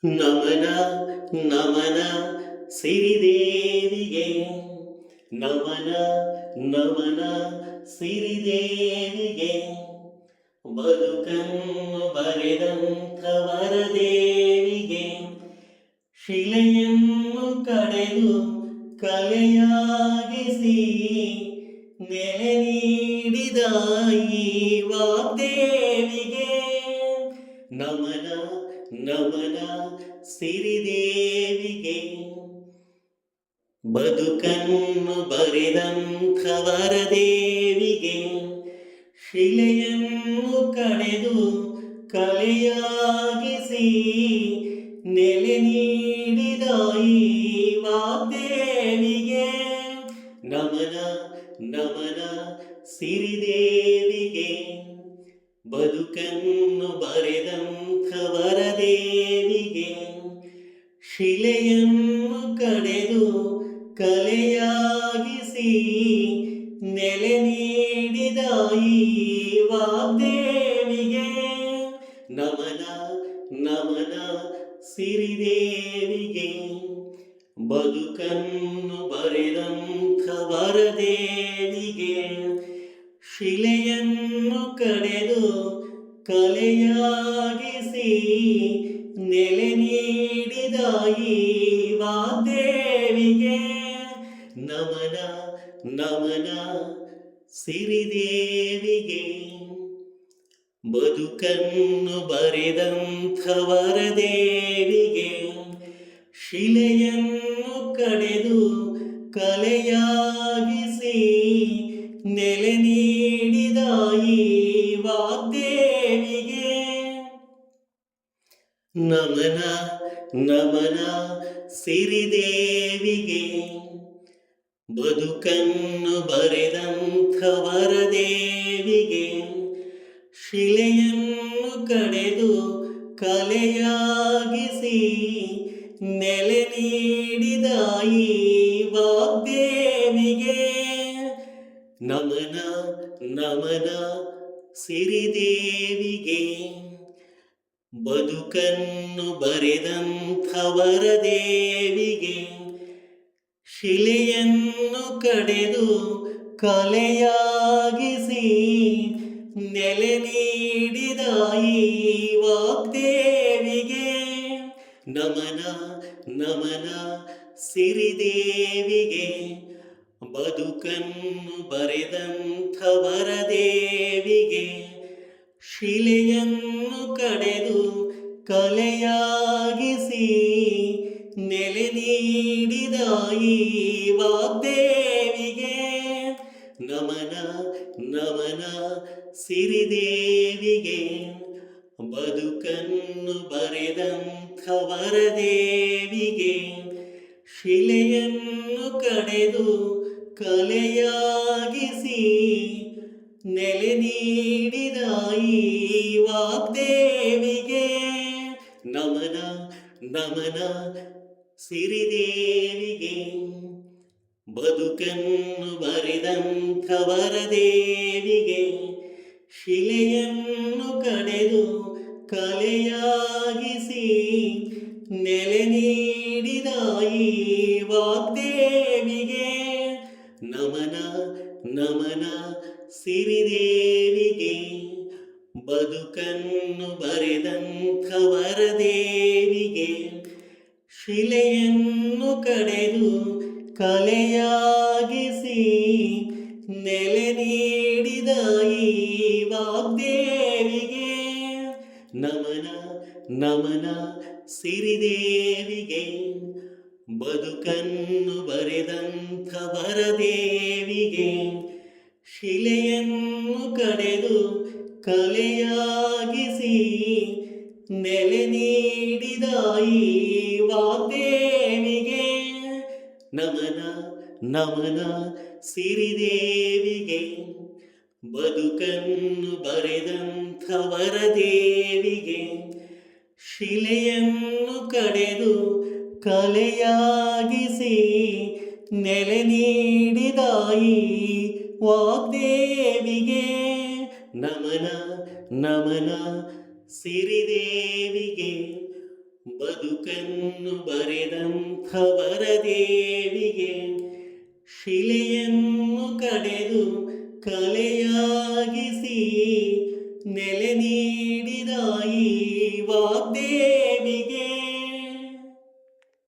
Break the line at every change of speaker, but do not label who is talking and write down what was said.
ನಮನ ನಮನ ಸಿರಿದೇವಿಗೆ ನಮನ ನಮನ ಸಿರಿದೇವಿಗೆ ಬದುಕನ್ನು ಬರೆದಂಥ ವರದೇವಿಗೆ ಶಿಲೆಯನ್ನು ಕಡೆದು ಕಲೆಯಾಗಿಸಿ ನೆಲೆ ನೀಡಿದ ಈ ವಾಗ್ದೇವಿಗೆ ನಮನ ನಮನ ಸಿರಿದೇವಿಗೆ ಬದುಕನ್ನು ಬರೆದಂಥ ವರದೇವಿಗೆ ಶಿಲೆಯನ್ನು ಕಡೆದು ಕಲೆಯಾಗಿಸಿ ನೆಲೆ ನೀಡಿದ ಈ ವಾಗ್ದೇವಿಗೆ ನಮನ ನಮನ ಸಿರಿದೇವಿಗೆ ಬದುಕನ್ನು ಬರೆದಂಥ ವರದೇವಿಗೆ ಶಿಲೆಯನ್ನು ಕಡೆದು ಕಲೆಯಾಗಿಸಿ ನೆಲೆ ನೀಡಿದ ಈ ವಾಗ್ದೇವಿಗೆ ನಮನ ನಮನ ಸಿರಿದೇವಿಗೆ ಬದುಕನ್ನು ಬರೆದಂಥ ವರದೇವಿಗೆ ಶಿಲೆಯನ್ನು ಕಡೆದು ಕಲೆಯಾಗಿಸಿ ನೆಲೆ ನೀಡಿದ ಈ ವಾಗ್ದೇವಿಗೆ ನಮನ ನಮನ ಸಿರಿದೇವಿಗೆ ಬದುಕನ್ನು ಬರೆದಂಥ ವರದೇವಿಗೆ ಶಿಲೆಯನ್ನು ಕಡೆದು ಕಲೆಯಾಗಿಸಿ ನೆಲೆ ನೀಡಿದ ಈ ವಾಗ್ದೇವಿಗೆ ನಮನ ನಮನ ಸಿರಿದೇವಿಗೆ ಬದುಕನ್ನು ಬರೆದಂಥ ವರದೇವಿಗೆ ಶಿಲೆಯನ್ನು ಕಡೆದು ಕಲೆಯಾಗಿಸಿ ನೆಲೆ ನೀಡಿದ ಈ ವಾಗ್ದೇವಿಗೆ ನಮನ ನಮನ ಸಿರಿದೇವಿಗೆ ಬದುಕನ್ನು ಬರೆದಂಥ ವರದೇವಿಗೆ ಶಿಲೆಯನ್ನು ಕಡೆದು ಕಲೆಯಾಗಿಸಿ ನೆಲೆ ನೀಡಿದ ಈ ವಾಗ್ದೇವಿಗೆ ನಮನ ನಮನ ಸಿರಿದೇವಿಗೆ ಬದುಕನ್ನು ಬರೆದಂಥ ವರದೇವಿಗೆ ಶಿಲೆಯನ್ನು ಕಡೆದು ಕಲೆಯಾಗಿಸಿ ನೆಲೆ ನೀಡಿದ ಈ ವಾಗ್ದೇವಿಗೆ ನಮನ ನಮನ ಸಿರಿದೇವಿಗೆ ಬದುಕನ್ನು ಬರೆದಂಥ ವರದೇವಿಗೆ ಶಿಲೆಯನ್ನು ಕಡೆದು ಕಲೆಯಾಗಿಸಿ ನೆಲೆ ನೀಡಿದ ಈ ವಾಗ್ದೇವಿಗೆ ನಮನ ನಮನ ಸಿರಿದೇವಿಗೆ ಬದುಕನ್ನು ಬರೆದಂಥ ವರದೇವಿಗೆ ಶಿಲೆಯನ್ನು ಕಡೆದು ಕಲೆಯಾಗಿಸಿ ನೆಲೆ ನೀಡಿದ ಈ ವಾಗ್ದೇವಿಗೆ ನಮನ ನಮನ ಸಿರಿದೇವಿಗೆ ಬದುಕನ್ನು ಬರೆದಂಥ ವರದೇವಿಗೆ ಶಿಲೆಯನ್ನು ಕಡೆದು ಕಲೆಯಾಗಿಸಿ ನೆಲೆ ನೀಡಿದ ಈ ವಾಗ್ದೇವಿಗೆ ನಮನ ನಮನ ಸಿರಿದೇವಿಗೆ ಬದುಕನ್ನು ಬರೆದಂಥ ವರದೇವಿಗೆ ಶಿಲೆಯನ್ನು ಕಡೆದು ಕಲೆಯಾಗಿಸಿ ನೆಲೆ ನೀಡಿದ ಈ ವಾಗ್ದೇವಿಗೆ ನಮನ ನಮನ ಸಿರಿದೇವಿಗೆ ಬದುಕನ್ನು ಬರೆದಂಥ ವರದೇವಿಗೆ ಶಿಲೆಯನ್ನು ಕಡೆದು ಕಲೆಯಾಗಿಸಿ ನೆಲೆ ನೀಡಿದ ಈ ವಾಗ್ದೇವಿಗೆ ನಮನ ನಮನ ಸಿರಿದೇವಿಗೆ ಬದುಕನ್ನು ಬರೆದಂಥ ವರದೇವಿಗೆ ಶಿಲೆಯನ್ನು ಕಡೆದು ಕಲೆಯಾಗಿಸಿ ನೆಲೆ ನೀಡಿದ ಈ ವಾಗ್ದೇವಿಗೆ